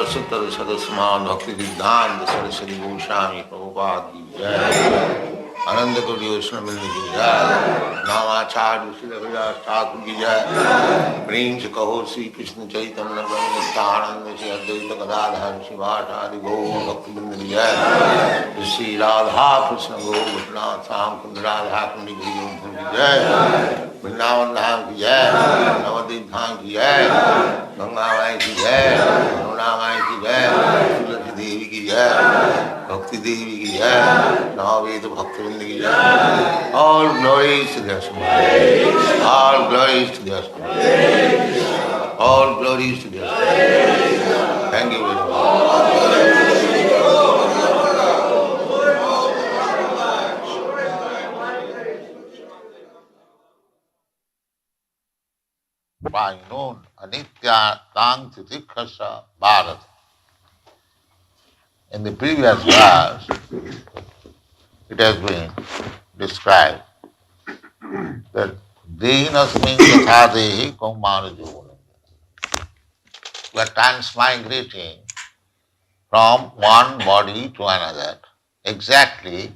Sutra Sadasman Bhakti Siddhanta Saraswati Goswami Prabhupada ki jai. Ananda Koti Vaishnava ki jai. Namacharya Srila Vilas Thakur ki jai. Prem se kaho Sri Krishna Chaitanya Prabhu Nityananda Sri Advaita Gadadhar Srivasadi Gaur Bhakti Vrinda ki jai. Sri Radha Krishna Gaur Bhatnath Sam Kund Radha Kundi Giri ki jai. Vrindavan Dham ki jai. Navadip Dham ki jai. Ganga Mai ki jai. Yamuna Mai ki jai. Tulasi Devi ki jai. Bhakti Devi ki jai. Navaveda Bhakti Vrinda ki jai. All glories to their Supreme. All glories to their Supreme. All glories to their Supreme. Thank you very much. By noon, Anitya Tang Titikasa Bharat. In the previous verse, it has been described that Dehinasmin Yathadehi Kaumanajo. We are transmigrating from one body to another, exactly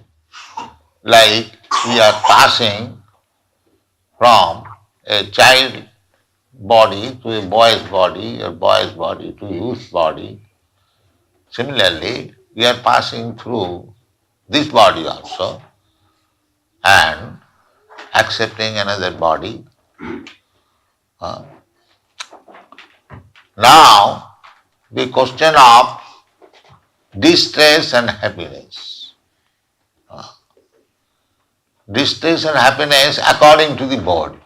like we are passing from a child body to a boy's body, or boy's body to youth's body. Similarly, we are passing through this body also and accepting another body. Now, the question of distress and happiness. Distress and happiness according to the body.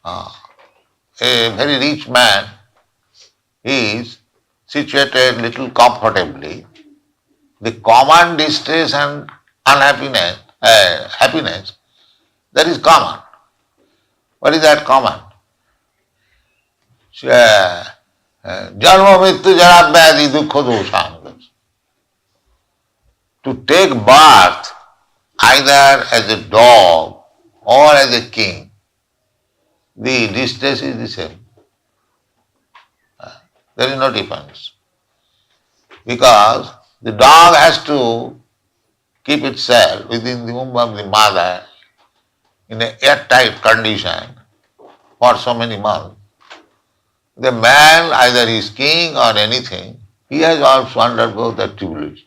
A very rich man is situated little comfortably. The common distress and unhappiness, happiness, that is common. What is that common? Janma mrityu jara vyadhi dukkha dosam. To take birth either as a dog or as a king, the distress is the same. There is no difference. Because the dog has to keep itself within the womb of the mother in an airtight condition for so many months. The man, either he is king or anything, he has also undergone that tribulation.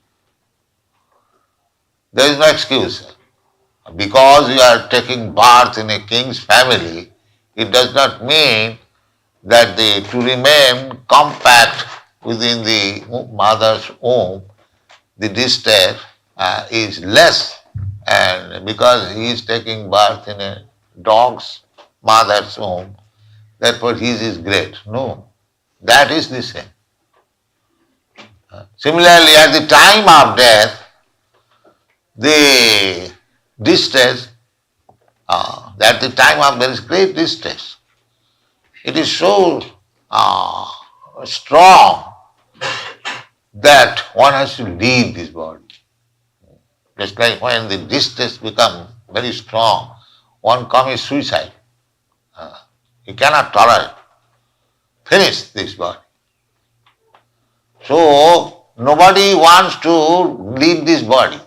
There is no excuse. Because you are taking birth in a king's family, it does not mean that to remain compact within the mother's womb, the distress is less, and because he is taking birth in a dog's mother's womb, therefore his is great. No, that is the same. Similarly, at the time of death, the distress, at the time of there is great distress. It is so strong that one has to leave this body. Just like when the distress becomes very strong, one commits suicide. He cannot tolerate. Finish this body. So nobody wants to leave this body.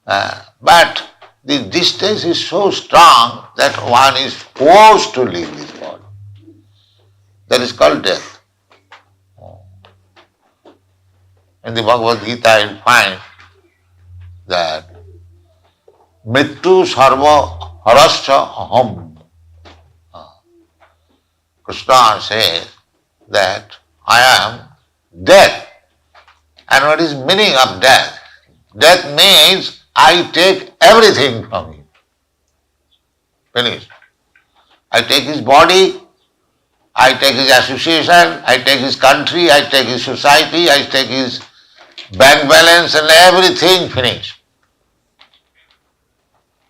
But the distance is so strong that one is forced to leave this body. That is called death. In the Bhagavad Gita you find that Mrityu sarva harascha aham. Krishna says that I am death. And what is meaning of death? Death means I take everything from him. Finished. I take his body, I take his association, I take his country, I take his society, I take his bank balance and everything finished.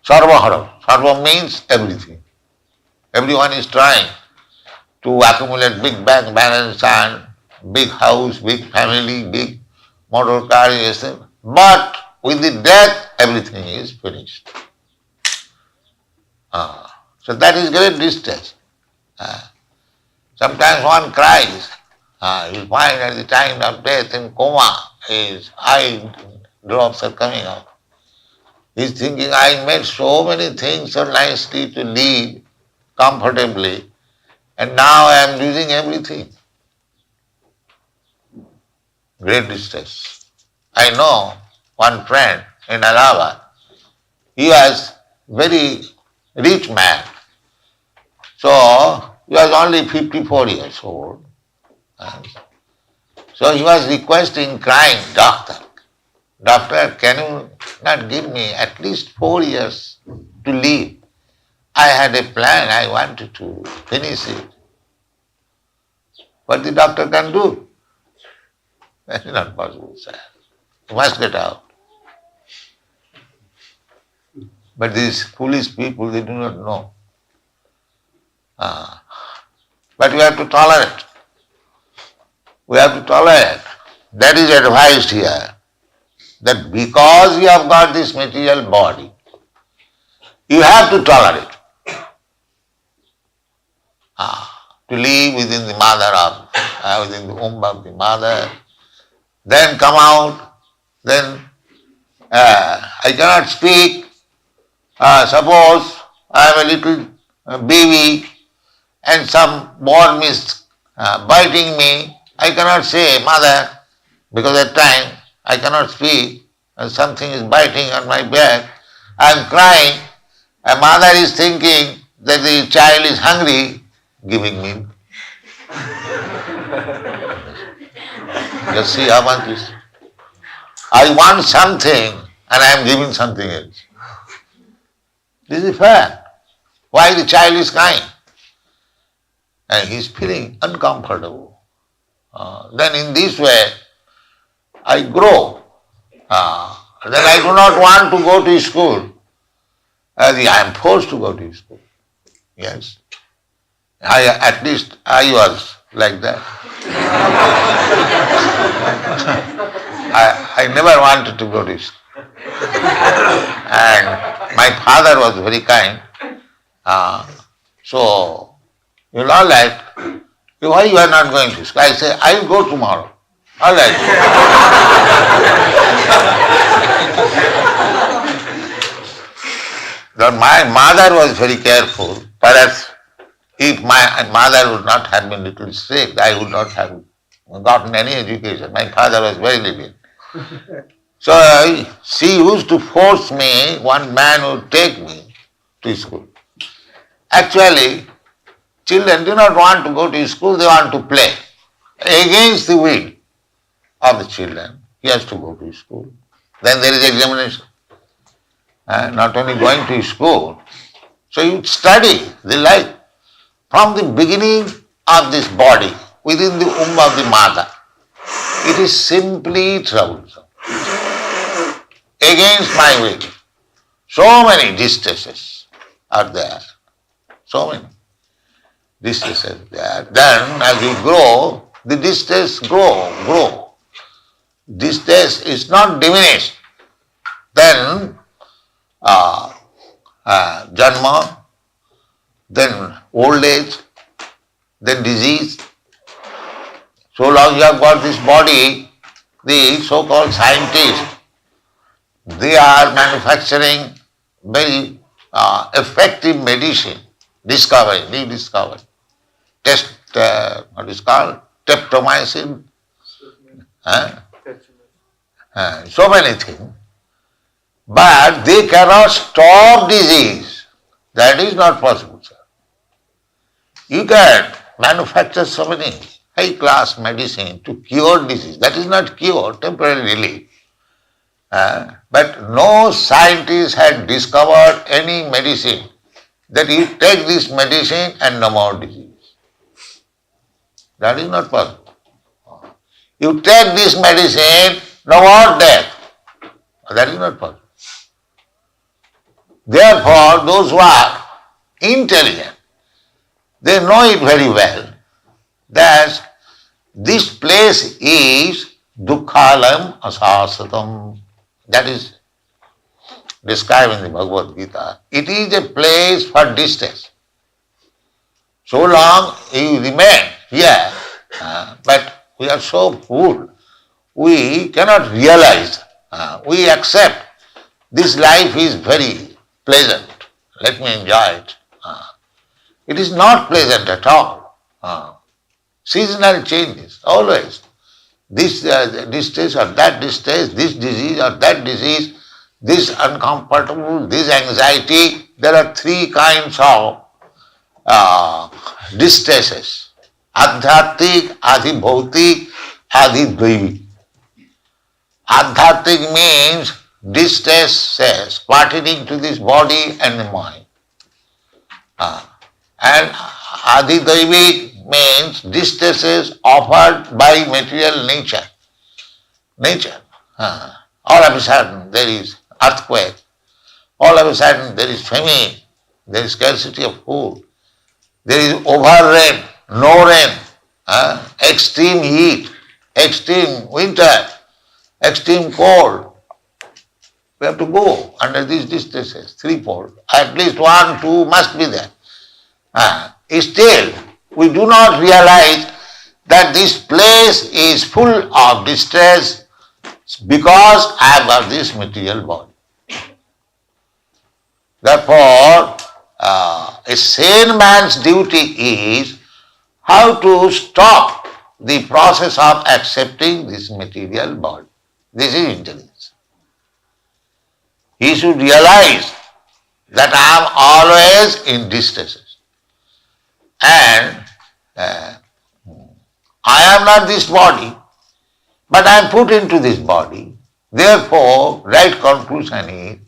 Sarva haram. Sarva means everything. Everyone is trying to accumulate big bank balance and big house, big family, big motor car, etc. But with the death, everything is finished. So that is great distress. Sometimes one cries You find at the time of death in coma, his eye drops are coming out. He's thinking, I made so many things so nicely to live comfortably, and now I am losing everything. Great distress. I know one friend in Allahabad. He was very rich man. So he was only 54 years old. So he was requesting, crying, doctor, can you not give me at least 4 years to live? I had a plan, I wanted to finish it. What the doctor can do? That's not possible, sir. You must get out. But these foolish people, they do not know. But we have to tolerate. We have to tolerate. That is advised here. That because you have got this material body, you have to tolerate. To live within the within the womb of the mother, then come out, then I cannot speak. Suppose I am a little baby and some worm is biting me, I cannot say, mother, because at time I cannot speak and something is biting on my back. I am crying. A mother is thinking that the child is hungry, giving milk. Just see how much is. I want something and I am giving something else. This is fair. Why the child is crying? And he is feeling uncomfortable. Then in this way, I grow. Then I do not want to go to school. I am forced to go to school. Yes. At least I was like that. I never wanted to go to school. And my father was very kind. So, you know, like, why you are not going to school? I say, I will go tomorrow. All right. Then my mother was very careful. Perhaps if my mother would not have been little strict, I would not have gotten any education. My father was very lenient. So she used to force me, one man would take me to school. Actually, children do not want to go to school, they want to play. Against the will of the children, he has to go to school. Then there is examination. Not only going to school, so you study the life from the beginning of this body, within the womb of the mother. It is simply troublesome. Against my will. So many distresses are there. So many distresses there. Then as you grow, the distress grow. Distress is not diminished. Then janma, then old age, then disease. So long you have got this body, the so-called scientists, they are manufacturing very effective medicine, new discovery. What is called? Streptomycin. So many things. But they cannot stop disease. That is not possible, sir. You can manufacture so many high-class medicine to cure disease. That is not cure, temporary relief. But no scientist had discovered any medicine that you take this medicine and no more disease. That is not possible. You take this medicine, no more death. That is not possible. Therefore, those who are intelligent, they know it very well that this place is dukkhalam asasatam. That is described in the Bhagavad Gita. It is a place for distress. So long you remain here, But we are so fool, we cannot realize, we accept this life is very pleasant, let me enjoy it. It is not pleasant at all. Seasonal changes, always. This distress or that distress, this disease or that disease, this uncomfortable, this anxiety. There are three kinds of distresses. Adhyatmic, adhibhautik, adhidvaivik. Adhyatmic means distresses pertaining to this body and the mind. And adhidvaivik means distresses offered by material nature. Nature. All of a sudden there is earthquake. All of a sudden there is famine. There is scarcity of food. There is over rain, no rain, extreme heat, extreme winter, extreme cold. We have to go under these distresses, threefold. At least 1, 2 must be there. Still, we do not realize that this place is full of distress because I have got this material body. Therefore, a sane man's duty is how to stop the process of accepting this material body. This is intelligence. He should realize that I am always in distresses. And I am not this body, but I am put into this body. Therefore, right conclusion is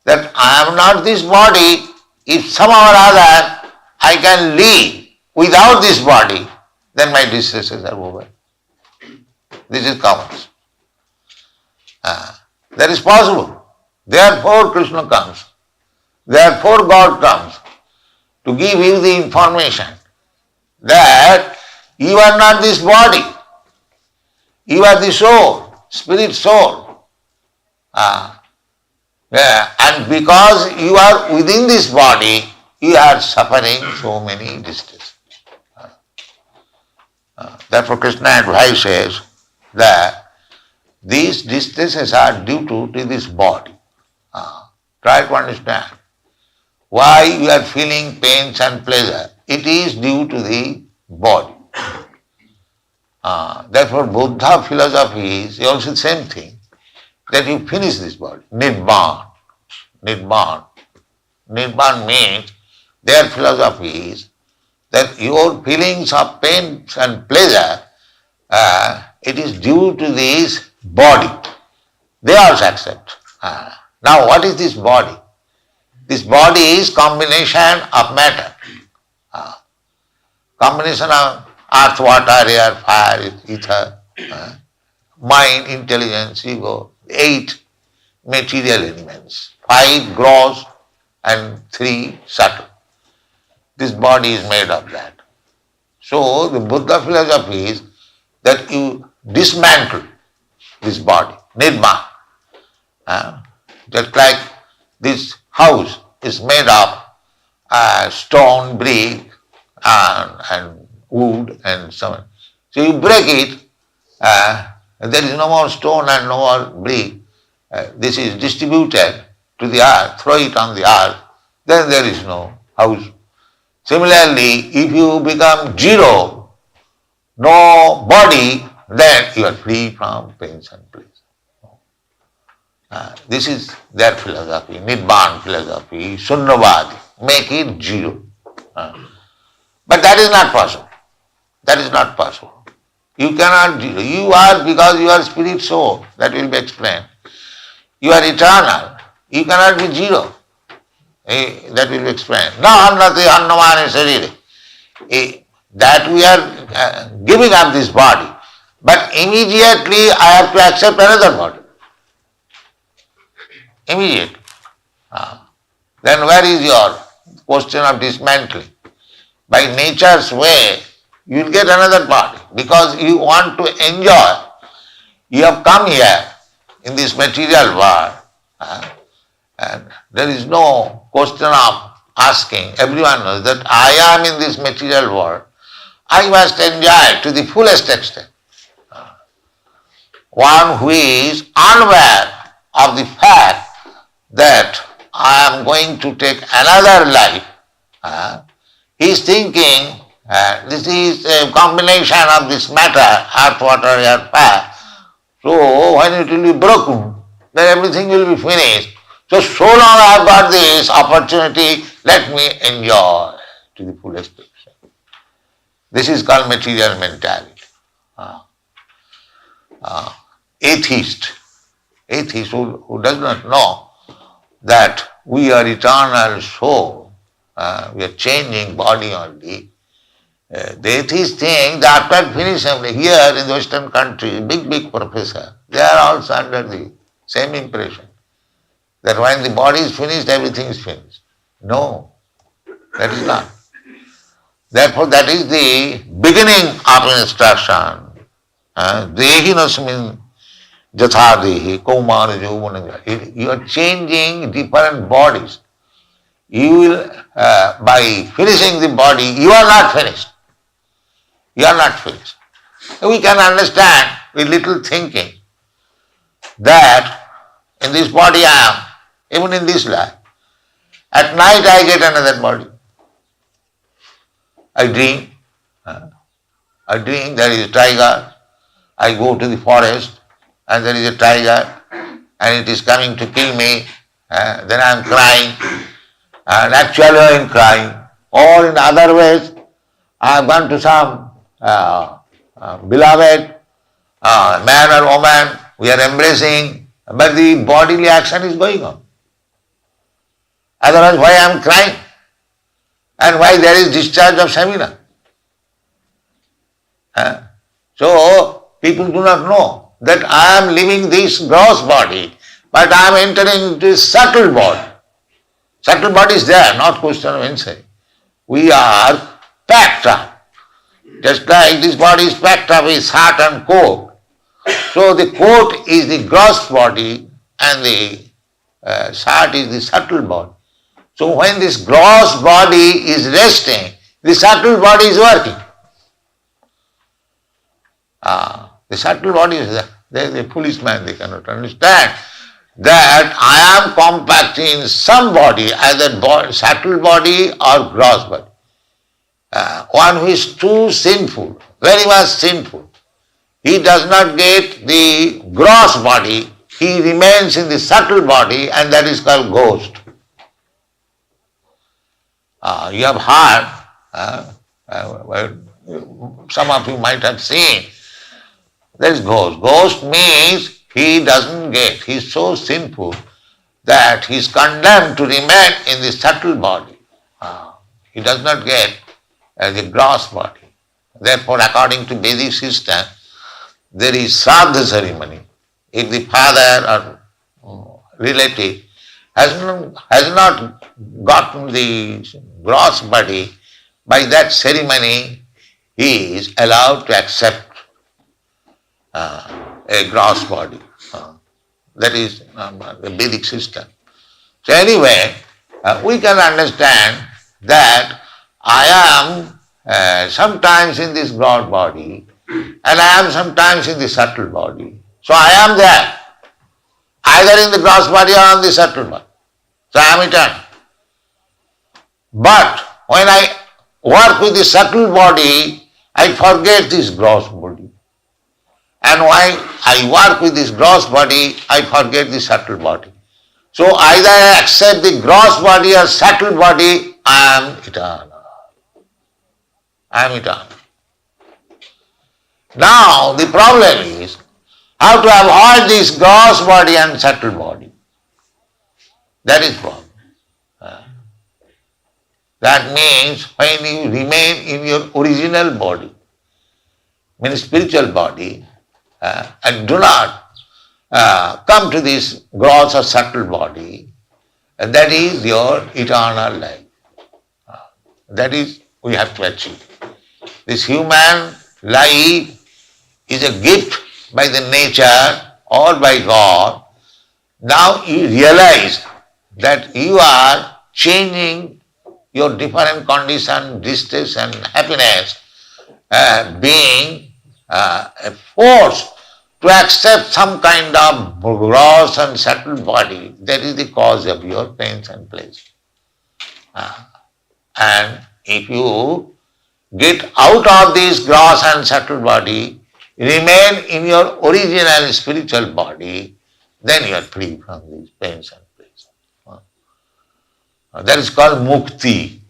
that I am not this body. If somehow or other I can live without this body, then my distresses are over. This is common. That is possible. Therefore Krishna comes. Therefore God comes to give you the information that you are not this body. You are the soul, spirit soul. And because you are within this body, you are suffering so many distresses. Therefore Krishna advises that these distresses are due to this body. Try to understand why you are feeling pains and pleasure. It is due to the body. Therefore Buddha philosophy is also the same thing, that you finish this body. Nirvana. Nirvana. Nirvana means their philosophy is that your feelings of pain and pleasure, it is due to this body. They also accept. Now what is this body? This body is combination of matter. Combination of earth, water, air, fire, ether, mind, intelligence, ego, 8 material elements, 5 gross and 3 subtle. This body is made of that. So the Buddha philosophy is that you dismantle this body, nirvana. Just like this house is made of stone, brick, and wood and so on. So you break it, there is no more stone and no more brick. This is distributed to the earth, throw it on the earth, then there is no house. Similarly, if you become zero, no body, then you are free from pains and pleasure. This is their philosophy, Nibbana philosophy, Sunnavadi, make it zero. But that is not possible. That is not possible. You cannot zero. You are, because you are spirit soul, that will be explained. You are eternal. You cannot be zero. That will be explained. Na annati annamane sarire. That we are giving up this body, but immediately I have to accept another body. Immediately. Then where is your question of dismantling? By nature's way, you will get another body because you want to enjoy. You have come here in this material world, and there is no question of asking. Everyone knows that I am in this material world. I must enjoy to the fullest extent. One who is unaware of the fact that I am going to take another life, he is thinking this is a combination of this matter, earth, water, air, fire. So when it will be broken, then everything will be finished. So long I have got this opportunity, let me enjoy to the fullest extent. This is called material mentality. Atheist who does not know that we are eternal soul, we are changing body only. The atheist think that after finishing here in the Western country, big professor, they are also under the same impression that when the body is finished, everything is finished. No, that is not. Therefore, that is the beginning of instruction. Dehinasmin jathadehi kaumana jauvana. You are changing different bodies. You will, by finishing the body, you are not finished. You are not finished. We can understand with little thinking that in this body I am, even in this life. At night I get another body. I dream. There is a tiger. I go to the forest and there is a tiger and it is coming to kill me. Then I am crying. And actually I am crying. Or in other ways, I have gone to some beloved man or woman, we are embracing, but the bodily action is going on. Otherwise, why I am crying? And why there is discharge of semina? So, people do not know that I am living this gross body, but I am entering into subtle body. Subtle body is there, not question of insight. We are packed up. Just like this body is packed up with heart and coat. So the coat is the gross body and the heart is the subtle body. So when this gross body is resting, the subtle body is working. The subtle body is there. They are the foolish man, they cannot understand that I am compacting some body, either subtle body or gross body. One who is too sinful, very much sinful, he does not get the gross body, he remains in the subtle body, and that is called ghost. You have heard, some of you might have seen, there is ghost. Ghost means he doesn't get, he is so sinful that he is condemned to remain in the subtle body. He does not get the gross body. Therefore, according to Vedic system, there is Shraddha ceremony. If the father or relative has not gotten the gross body, by that ceremony he is allowed to accept a gross body. That is the Vedic system. So anyway, we can understand that I am sometimes in this gross body and I am sometimes in the subtle body. So I am there, either in the gross body or in the subtle body. So I am eternal. But when I work with the subtle body, I forget this gross body. And when I work with this gross body, I forget the subtle body. So either I accept the gross body or subtle body, I am eternal. I am eternal. Now the problem is how to avoid this gross body and subtle body. That is problem. That means when you remain in your original body, means spiritual body, and do not come to this gross or subtle body, that is your eternal life. That is we have to achieve. This human life is a gift by the nature or by God. Now you realize that you are changing your different condition, distress and happiness being forced to accept some kind of gross and subtle body, that is the cause of your pains and pleasure. And if you get out of this gross and subtle body, remain in your original spiritual body, then you are free from these pains and pleasure. That is called mukti.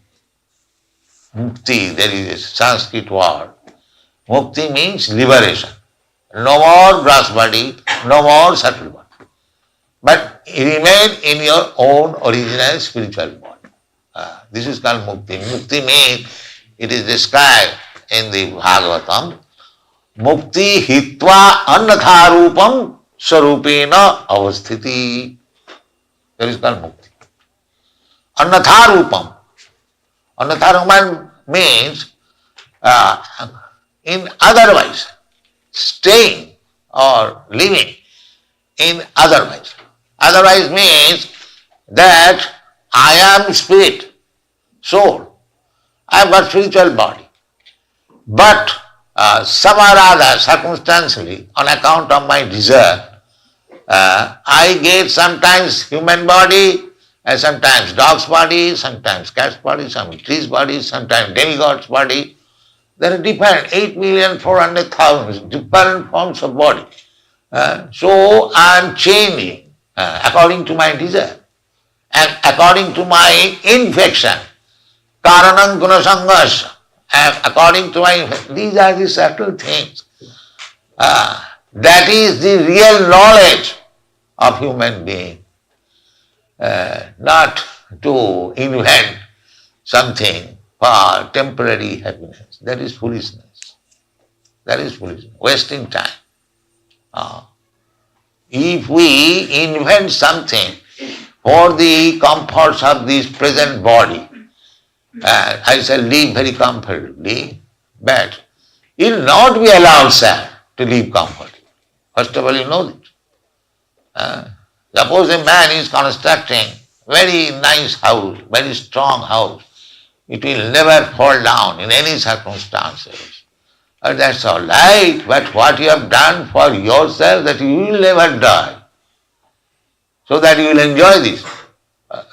Mukti, there is a Sanskrit word. Mukti means liberation. No more gross body, no more subtle body. But remain in your own original spiritual body. This is called mukti. Mukti means, it is described in the Bhagavatam, mukti hitva annatharupam sarupena avasthiti. That is called mukti. Annatharupam. Annatharupam means in otherwise, staying or living in otherwise. Otherwise means that I am spirit, soul. I have got spiritual body. But somehow or other, circumstantially, on account of my desire, I get sometimes human body, sometimes dog's body, sometimes cat's body, sometimes tree's body, sometimes demigod's body. There are different 8,400,000 different forms of body. So I am changing according to my desire and according to my infection. Karanam gunasangasya. According to my, these are the subtle things. That is the real knowledge of human being. Not to invent something for temporary happiness. That is foolishness. That is foolishness. Wasting time. If we invent something for the comforts of this present body, I shall live very comfortably, but you will not be allowed, sir, to live comfortably. First of all, you know that. Suppose a man is constructing very nice house, very strong house, it will never fall down in any circumstances. That's all right, but what you have done for yourself, that you will never die, so that you will enjoy this.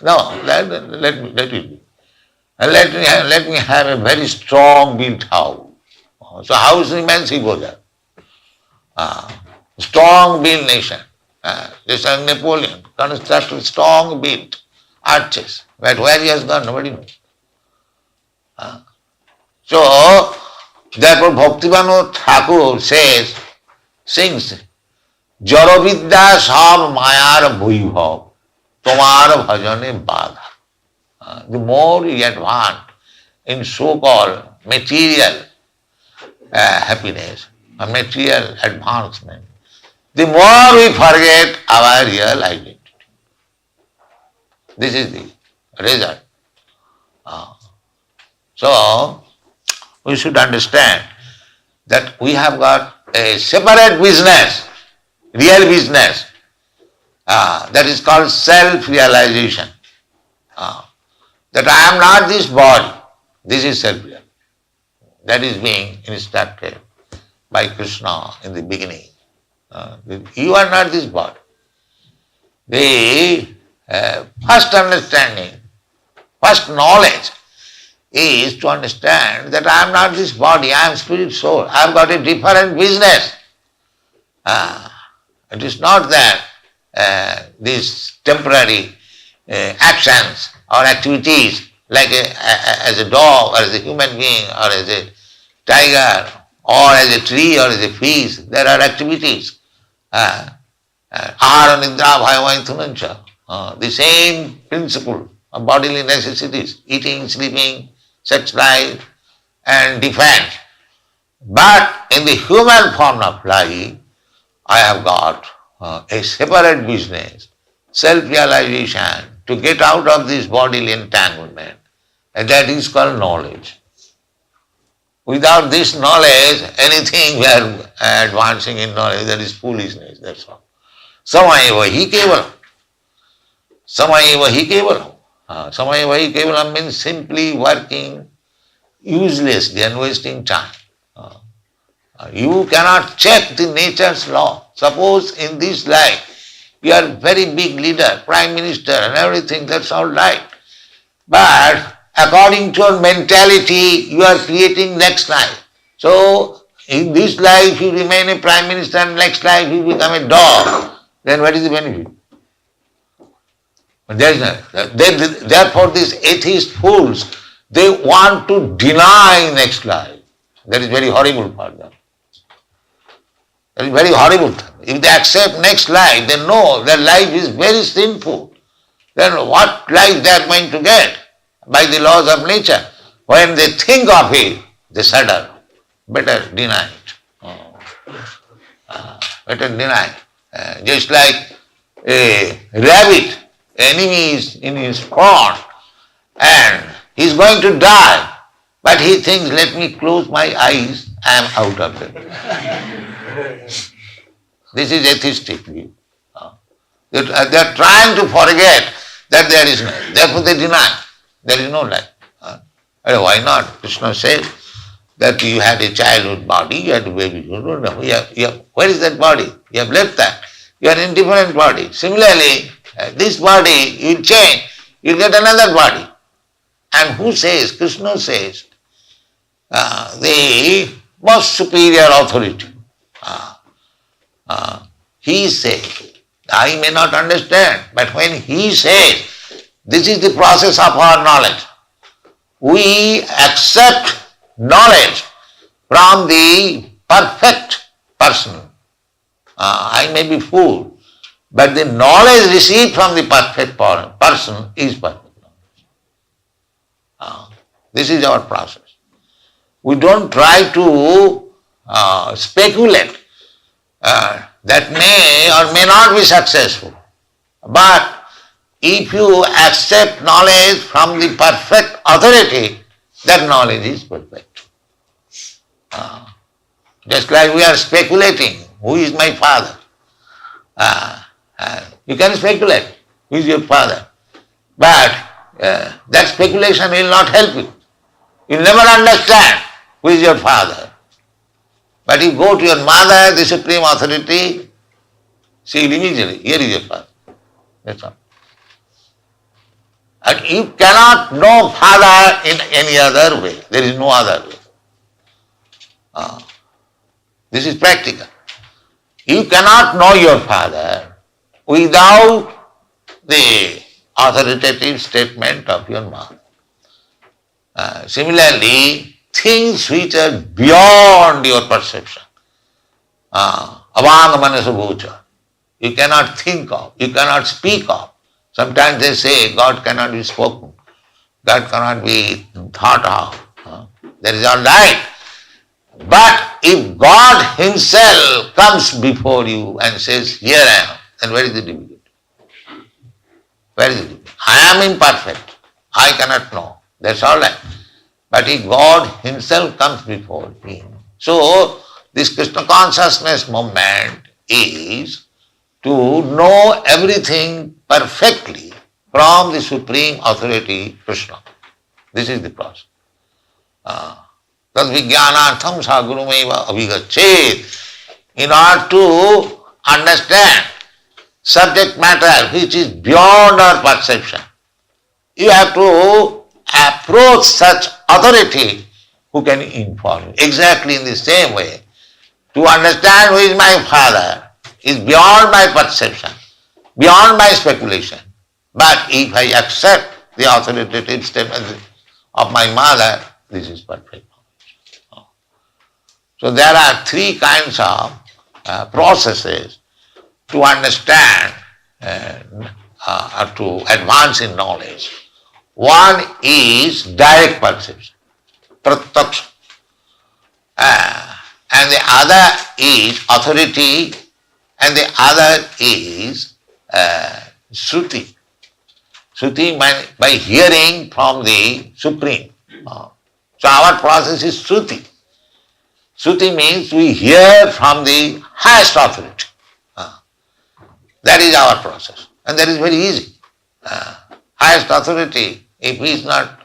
No, let it be. Let me have a very strong built house. So house remains there. Strong built nation. Just like Napoleon constructed strong built arches. But where he has gone, nobody knows. So, therefore Bhaktivinoda Thakur sings, Jaravidya sab mayar bhuibhav, tomar bhajane badha. The more you advance in so-called material happiness, material advancement, the more we forget our real identity. This is the result. So, we should understand that we have got a separate business, real business, that is called self-realization. That I am not this body, this is self-realization. That is being instructed by Krishna in the beginning. You are not this body. The first understanding, first knowledge is to understand that I am not this body, I am spirit soul. I have got a different business. It is not that these temporary actions or activities like as a dog or as a human being or as a tiger or as a tree or as a fish, there are activities. Ahara nidra bhaya vaithunancha. The same principle of bodily necessities, eating, sleeping, sex life and defense. But in the human form of life, I have got a separate business, self-realization, to get out of this bodily entanglement. And that is called knowledge. Without this knowledge, anything we are advancing in knowledge, that is foolishness, that's all. Samayeva hi kevalam. Samayeva hi kevalam. Samayeva hi kevalam means simply working uselessly and wasting time. You cannot check the nature's law. Suppose in this life you are very big leader, prime minister and everything, that's all right. But according to your mentality, you are creating next life. So in this life you remain a prime minister and next life you become a dog. Then what is the benefit? There is no, therefore these atheist fools, they want to deny next life. That is very horrible for them. That is very horrible. If they accept next life, they know their life is very sinful. Then what life they are going to get by the laws of nature? When they think of it, they shudder. Better deny it. Better deny it. Just like a rabbit, enemy is in his front and he is going to die. But he thinks, let me close my eyes, I am out of it. This is atheistic view. They are trying to forget that there is no, therefore they deny. There is no life. Why not? Krishna says that you had a childhood body, you had a baby. Where is that body? You have left that. You are in different body. Similarly, this body you will change, you will get another body. And who says? Krishna says, the most superior authority. He says, I may not understand, but when he says, this is the process of our knowledge. We accept knowledge from the perfect person. I may be fool, but the knowledge received from the perfect person is perfect knowledge. This is our process. We don't try to speculate that may or may not be successful. But if you accept knowledge from the perfect authority, that knowledge is perfect. Just like we are speculating, who is my father? You can speculate, who is your father? But that speculation will not help you. You will never understand who is your father. But you go to your mother, the supreme authority, she will immediately, here is your father. That's all. And you cannot know father in any other way. There is no other way. This is practical. You cannot know your father without the authoritative statement of your mother. Similarly, things which are beyond your perception, avanga manasa bhucha, you cannot think of, you cannot speak of. Sometimes they say God cannot be spoken, God cannot be thought of. That is all right. But if God Himself comes before you and says, here I am, then where is the difficulty? Where is the difficulty? I am imperfect, I cannot know. That's all right. But if God Himself comes before him. So, this Krishna consciousness movement is to know everything perfectly from the Supreme Authority, Krishna. This is the process. Tad vijnanartham sa gurumeva abhigachet. In order to understand subject matter which is beyond our perception, you have to approach such authority who can inform you. Exactly in the same way, to understand who is my father is beyond my perception, beyond my speculation. But if I accept the authoritative statement of my mother, this is perfect knowledge. So there are three kinds of processes to understand or to advance in knowledge. One is direct perception, pratyaksha, and the other is authority, and the other is shruti. Shruti by hearing from the Supreme. So our process is shruti. Shruti means we hear from the highest authority. That is our process, and that is very easy. Highest authority, if he is not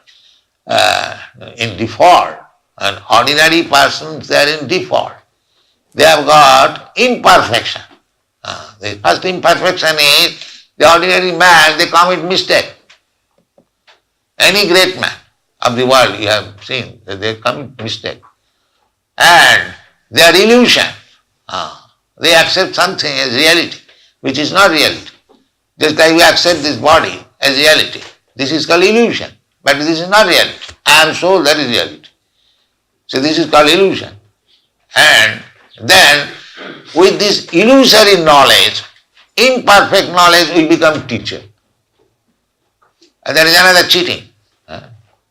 in default, and ordinary persons they are in default. they have got imperfection. The first imperfection is the ordinary man, they commit mistake. Any great man of the world you have seen that they commit mistake. And they are illusion. They accept something as reality, which is not reality. Just like we accept this body as reality. This is called illusion, but this is not reality. I am soul, that is reality. So this is called illusion. And then with this illusory knowledge, imperfect knowledge, we become teacher. And there is another cheating.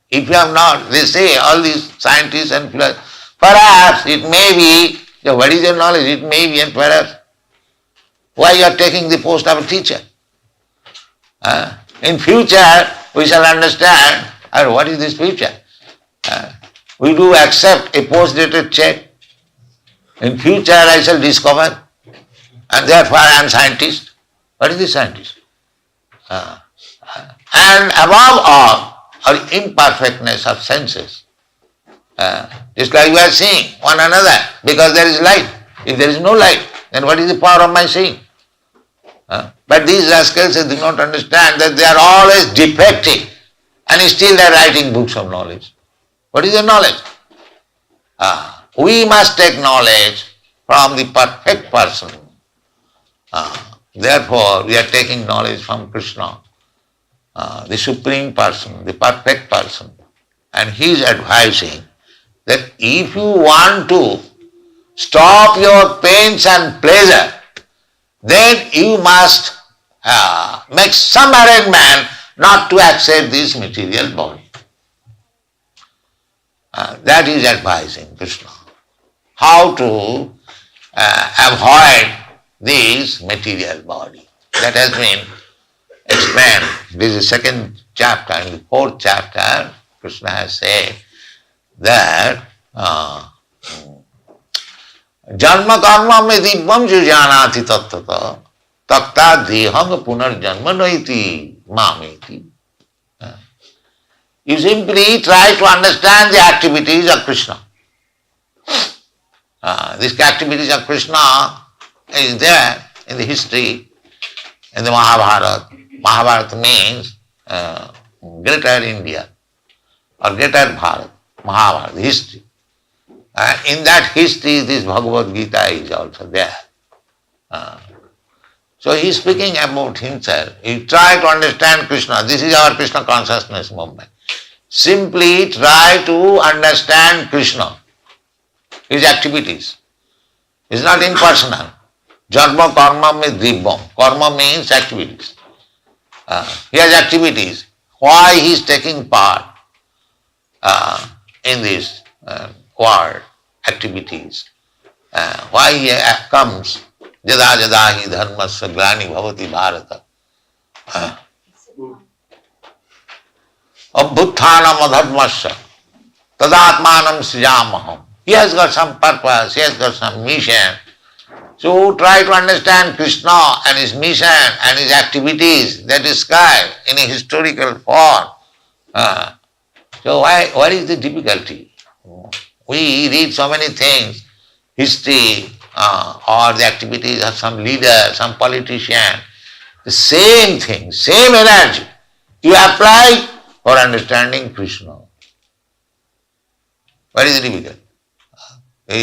If you have not, they say, all these scientists and philosophers, perhaps it may be, what is your knowledge? It may be, and perhaps, why you are taking the post of a teacher? In future, we shall understand, what is this future? We do accept a post-dated check. In future, I shall discover, and therefore I am scientist. What is the scientist? And above all, our imperfectness of senses. Just like we are seeing one another, because there is light. If there is no light, then what is the power of my seeing? But these rascals do not understand that they are always defective, and still they are writing books of knowledge. What is the knowledge? We must take knowledge from the perfect person. Therefore, we are taking knowledge from Krishna, the Supreme Person, the perfect person. And he is advising that if you want to stop your pains and pleasure, then you must make some arrangement not to accept this material body. That is advising Krishna. How to avoid this material body. That has been explained. This is the second chapter. In the fourth chapter, Krishna has said that Janma karma me dibbam jujanati tattata takta dehang punar janma naiti mamiti. You simply try to understand the activities of Krishna. These activities of Krishna is there in the history, in the Mahabharata. Mahabharata means greater India or greater Bharat. Mahabharata, the history. In that history, this Bhagavad Gita is also there. So he is speaking about himself. He try to understand Krishna. This is our Krishna consciousness movement. Simply try to understand Krishna, his activities. It's not impersonal. Janma karma me dibbam. Karma means activities. He has activities. Why he is taking part in this world activities. Why he comes. Jada jada hi dharmasya glani bhavati bharata. Abhuthanam adharmasya tadatmanam srijamaham. He has got some purpose, he has got some mission. So try to understand Krishna and his mission and his activities that is described in a historical form. So what is the difficulty? We read so many things, history or the activities of some leader, some politician, the same thing, same energy you apply for understanding Krishna. What is the difficulty?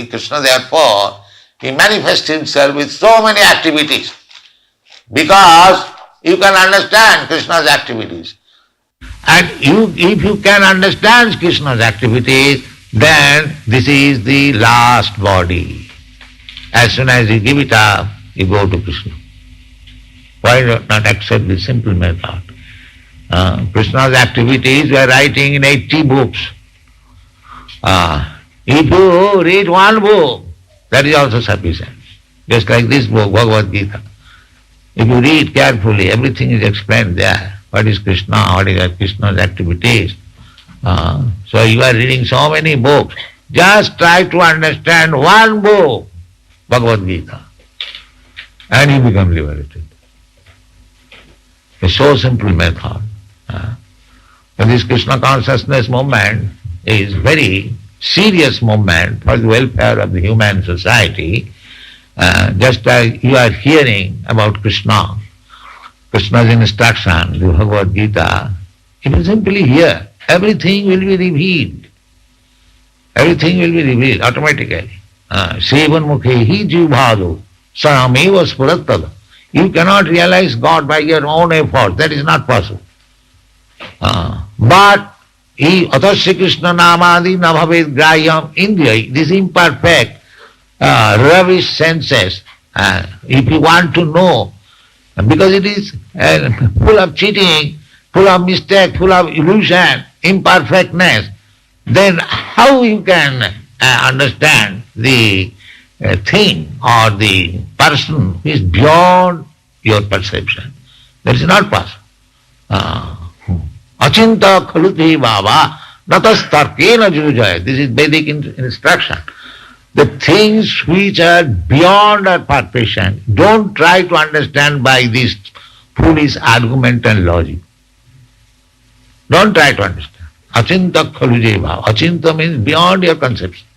Krishna therefore, he manifests himself with so many activities because you can understand Krishna's activities. And if you can understand Krishna's activities, then this is the last body. As soon as you give it up, you go to Krishna. Why not accept the simple method? Krishna's activities we are writing in 80 books. If you read one book, that is also sufficient. Just like this book, Bhagavad Gita. If you read carefully, everything is explained there. What is Krishna, what is Krishna's activities. So you are reading so many books. Just try to understand one book, Bhagavad Gita, and you become liberated. It's so simple method. But this Krishna consciousness movement is very serious movement for the welfare of the human society, Just as you are hearing about Krishna, Krishna's instruction, the Bhagavad Gita, if you simply hear, everything will be revealed. Everything will be revealed automatically. Sevan mukhehi jivbhado sameva spurattada. You cannot realize God by your own effort. That is not possible. But atasya Krishna namadi nabhaved grayam indriya, this imperfect, rubbish senses, if you want to know, because it is full of cheating, full of mistake, full of illusion, imperfectness, then how you can understand the thing or the person who is beyond your perception? That is not possible. Achinta khaluti bhava natastarkena jujaya. This is Vedic instruction. The things which are beyond our perception, don't try to understand by this foolish argument and logic. Don't try to understand. Achinta khaluje bhava. Achinta means beyond your conception.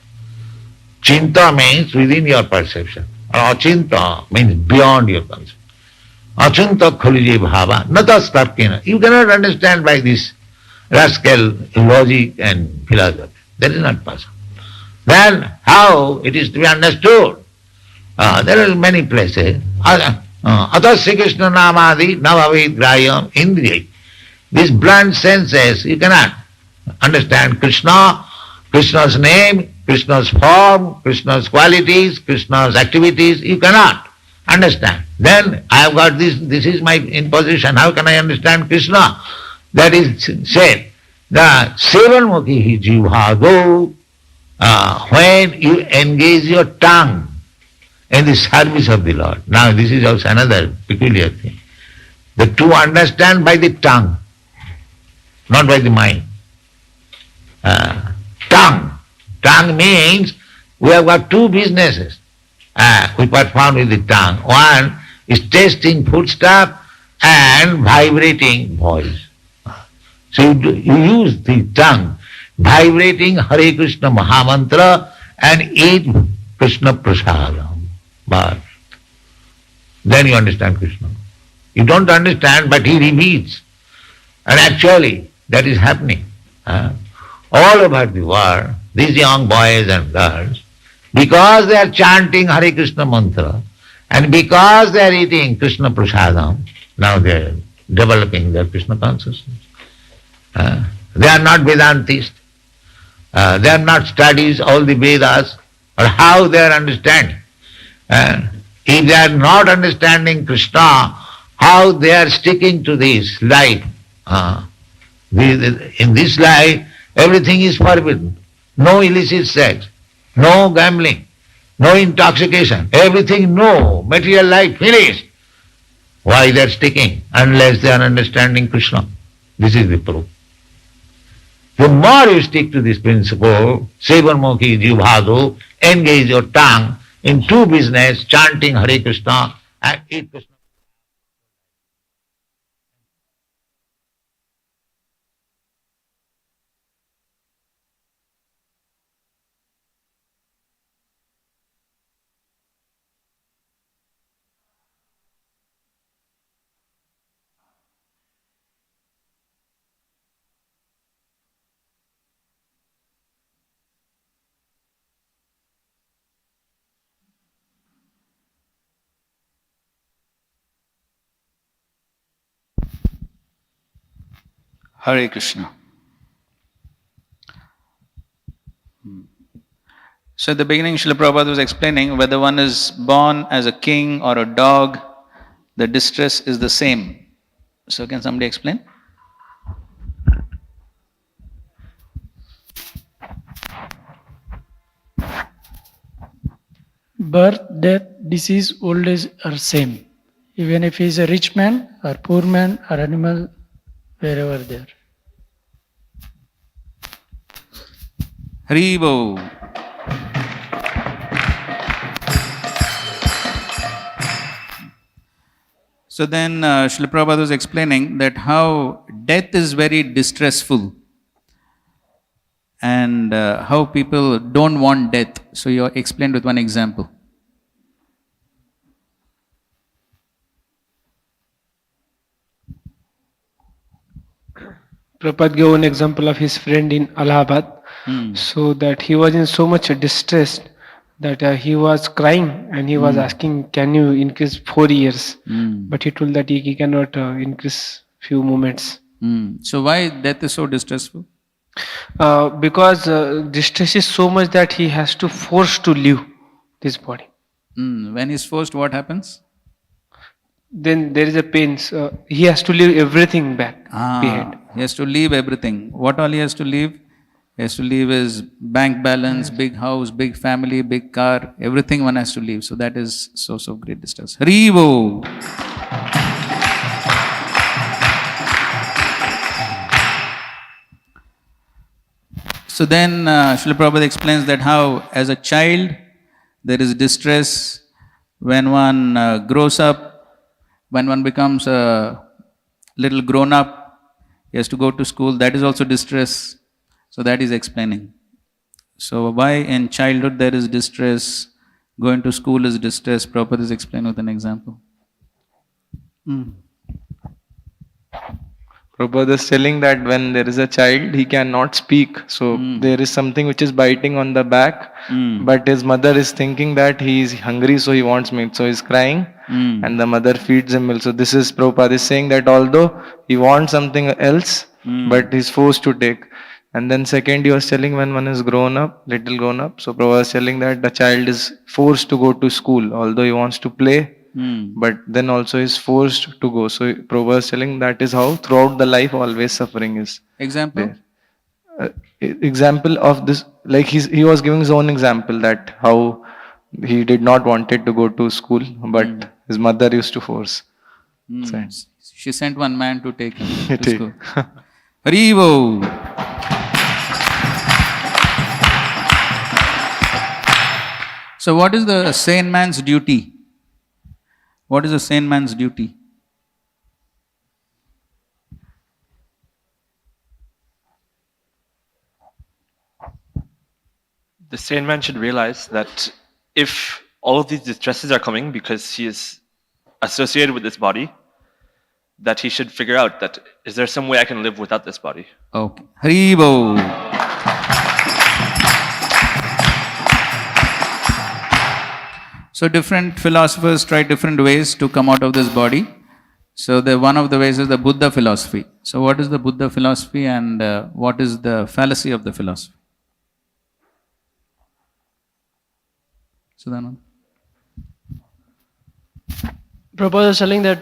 Chinta means within your perception. Or achinta means beyond your conception. Achinta khaluje bhava natastarkena. You cannot understand by this rascal logic and philosophy. That is not possible. Then how it is to be understood? There are many places. Atasya Krishna namadi navavid grayam indriya. These blunt senses, you cannot understand Krishna, Krishna's name, Krishna's form, Krishna's qualities, Krishna's activities. You cannot understand. Then I have got this is my imposition. How can I understand Krishna? That is said. The sevanmukhi jivhado. When you engage your tongue in the service of the Lord. Now this is also another peculiar thing. To understand by the tongue, not by the mind. Tongue. Tongue means we have got two businesses we perform with the tongue. One is tasting foodstuff and vibrating voice. So you use the tongue, vibrating HareKrishna Mahamantra and eat Krishna Prasadam. But then you understand Krishna. You don't understand, but he reveals. And actually, that is happening. All over the world, these young boys and girls, because they are chanting Hare Krishna mantra, and because they are eating Krishna Prasadam, now they are developing their Krishna consciousness. They are not Vedantists. They are not studies all the Vedas, or how they are understanding. If they are not understanding Krishna, how they are sticking to this life. In this life, everything is forbidden. No illicit sex, no gambling, no intoxication, everything no, material life finished. Why they are sticking? Unless they are understanding Krishna. This is the proof. The more you stick to this principle, Sevanmukhi Jivhado, engage your tongue in true business, chanting Hare Krishna and eat Krishna. Hare Krishna. So at the beginning, Srila Prabhupada was explaining whether one is born as a king or a dog, the distress is the same. So can somebody explain? Birth, death, disease, old age are same. Even if he is a rich man or poor man or animal, wherever they are. Haribo. So then Srila Prabhupada was explaining that how death is very distressful and how people don't want death. So you explained with one example. Prabhupada gave an example of his friend in Allahabad. So that he was in so much distress that he was crying and he was asking, "Can you increase 4 years?" But he told that he cannot increase few moments. So why death is so distressful? Because distress is so much that he has to force to leave this body. When he's forced, what happens? Then there is a pain. So he has to leave everything back behind. He has to leave everything. What all he has to leave? He has to leave his bank balance, big house, big family, big car, everything one has to leave. So that is source of great distress. Haribo! So then Srila Prabhupada explains that how as a child there is distress, when one grows up, when one becomes a little grown up, he has to go to school, that is also distress. So that is explaining. So why in childhood there is distress, going to school is distress, Prabhupada is explaining with an example. Prabhupada is telling that when there is a child, he cannot speak. So there is something which is biting on the back, but his mother is thinking that he is hungry, so he wants milk. So he's crying, and the mother feeds him milk. So this is Prabhupada is saying that although he wants something else, but he's forced to take. And then second, he was telling when one is grown up, little grown up. So Prabhupada is telling that the child is forced to go to school, although he wants to play. But then also is forced to go. So Prabhupada is telling that is how throughout the life always suffering is Example? there. Example of this, like he was giving his own example that how he did not wanted to go to school, but his mother used to force. So, She sent one man to take him to Take. school. Haribo! So what is the sane man's duty? What is a sane man's duty? The sane man should realize that if all of these distresses are coming because he is associated with this body, that he should figure out that is there some way I can live without this body? Okay. Haribo! So different philosophers try different ways to come out of this body. So one of the ways is the Buddha philosophy. So what is the Buddha philosophy and what is the fallacy of the philosophy? Sudanand? Prabhupada is telling that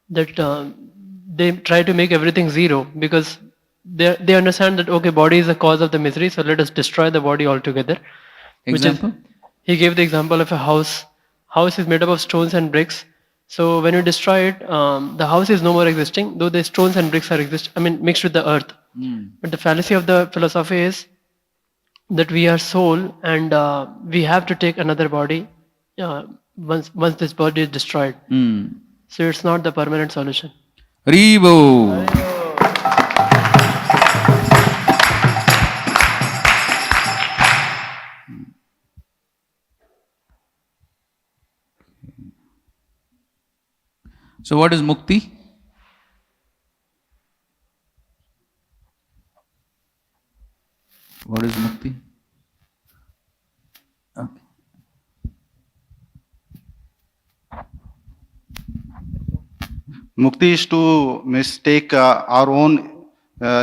they try to make everything zero because they understand that okay, body is the cause of the misery, so let us destroy the body altogether. Example? He gave the example of a house. House is made up of stones and bricks. So when you destroy it, the house is no more existing, though the stones and bricks are mixed with the earth. But the fallacy of the philosophy is that we are soul and we have to take another body once this body is destroyed. So it's not the permanent solution. Haribo! So what is mukti? What is mukti? Okay. Mukti is to mistake our own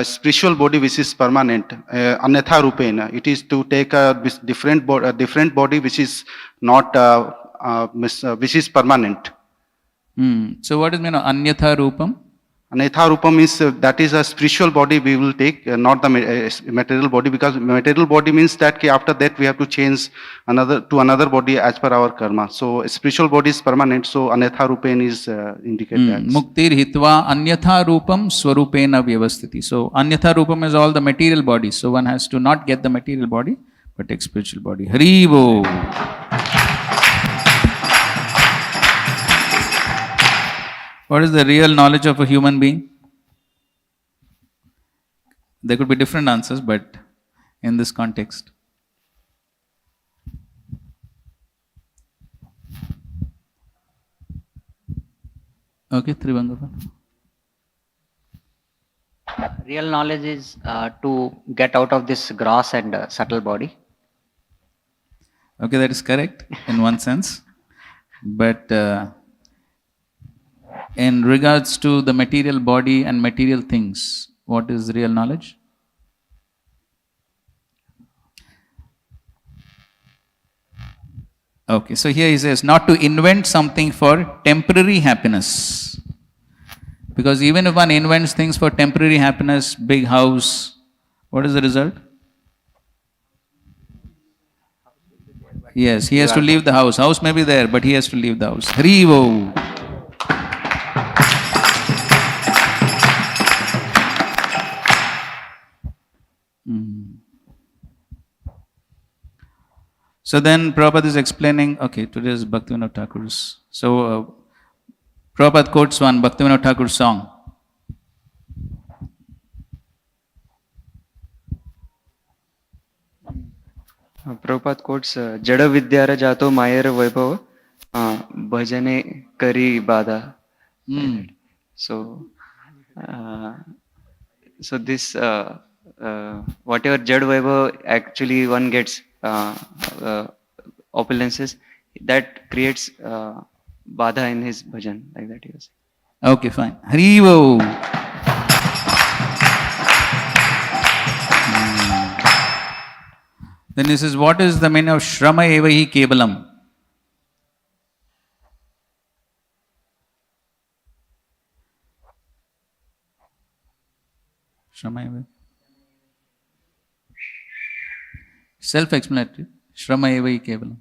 spiritual body which is permanent, anyatha rupena. It is to take a different body which is not which is permanent. So what is mean of anyatha rupam? Anyatha rupam means that is a spiritual body we will take, not the material body, because material body means that after that we have to change another body as per our karma. So spiritual body is permanent, so anyatha rupen is indicate that. Muktir hitva anyatha rupam swarupena vyavasthiti. So anyatha rupam is all the material body. So one has to not get the material body, but take spiritual body. Haribo! What is the real knowledge of a human being? There could be different answers, but in this context. Okay, Trivangava. Real knowledge is to get out of this gross and subtle body. Okay, that is correct in one sense. But in regards to the material body and material things, what is real knowledge? Okay, so here he says not to invent something for temporary happiness. Because even if one invents things for temporary happiness, big house, what is the result? Yes, he has to leave the house. House may be there, but he has to leave the house. Harivo. So then Prabhupada is explaining, okay, today is Bhaktivinoda Thakur's. So Prabhupada quotes one Bhaktivinoda Thakur's song. Prabhupada quotes Jada Vidyara Jato Mayar Vaibhava Bhajane Kari Bada. So this whatever Jad Vaibhava actually one gets opulences, that creates Bada in his bhajan, like that he was saying. Okay, fine. Harivo. Then he says, what is the meaning of Shrama Evahi Kevalam? Shrama Evahi. Self-explanatory. Shrama Evahi Kevalam.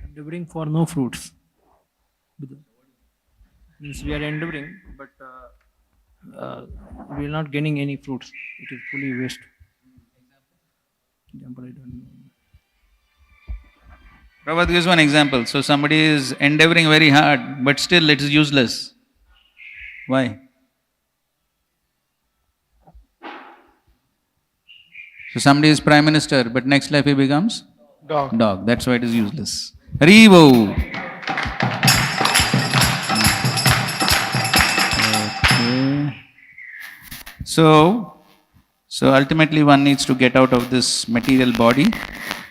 Endeavoring for no fruits. Means we are endeavoring, but we are not getting any fruits. It is fully waste. Example, I don't know. Prabhupada gives one example. So somebody is endeavoring very hard, but still it is useless. Why? So somebody is Prime Minister, but next life he becomes? Dog. Dog. That's why it is useless. Harivo. Okay. So ultimately one needs to get out of this material body.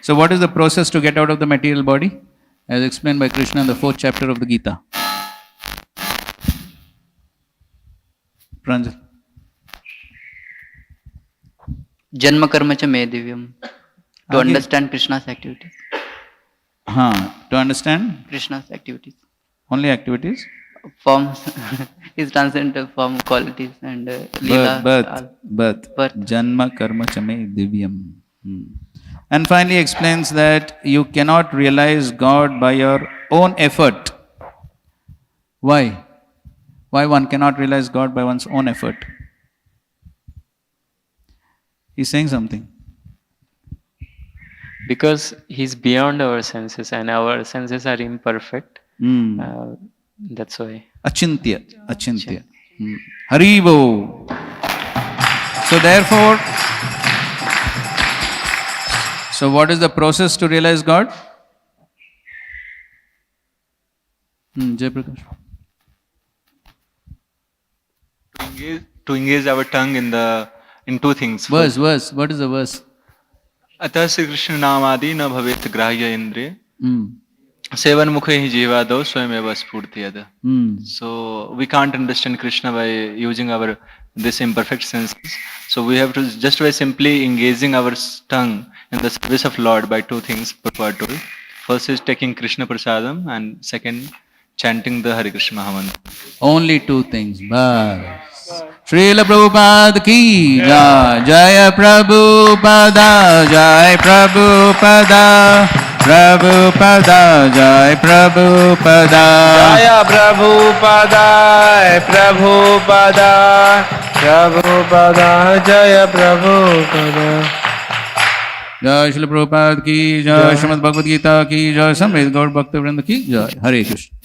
So what is the process to get out of the material body? As explained by Krishna in the 4th chapter of the Gita. Pranjal. Janma karma cha me divyam. To understand Krishna's activities. To understand? Krishna's activities. Only activities? Forms. His transcendental form, qualities and Leela. Birth. Janma karma chame divyam. And finally explains that you cannot realize God by your own effort. Why? Why one cannot realize God by one's own effort? He's saying something. Because he's beyond our senses and our senses are imperfect. That's why. Achintya. Harivo. So therefore, so what is the process to realize God? Jai Prakash. To engage our tongue in two things. Verse. What is the verse? Atah Sri Krishna namadi na bhavet grahya indriya. Sevan mukhe hi jivado swayameva spurtiyada. So we can't understand Krishna by using this imperfect senses. So we have to just by simply engaging our tongue in the service of Lord by two things Prabhupada told. First is taking Krishna prasadam and second chanting the HareKrishna Mahamantra. Only two things. Bas. Srila Prabhupada ki jai. Jaya Prabhupada. Jai Prabhupada. Prabhupada. Jai Prabhupada. Jaya Prabhupada. Prabhupada. Prabhupada. Jaya Prabhupada. Jai Srila Prabhupada ki jai. Srimad Bhagavad Gita ki jai. Samved Gaur Bhakta Vrinda ki jai. Hare Krishna.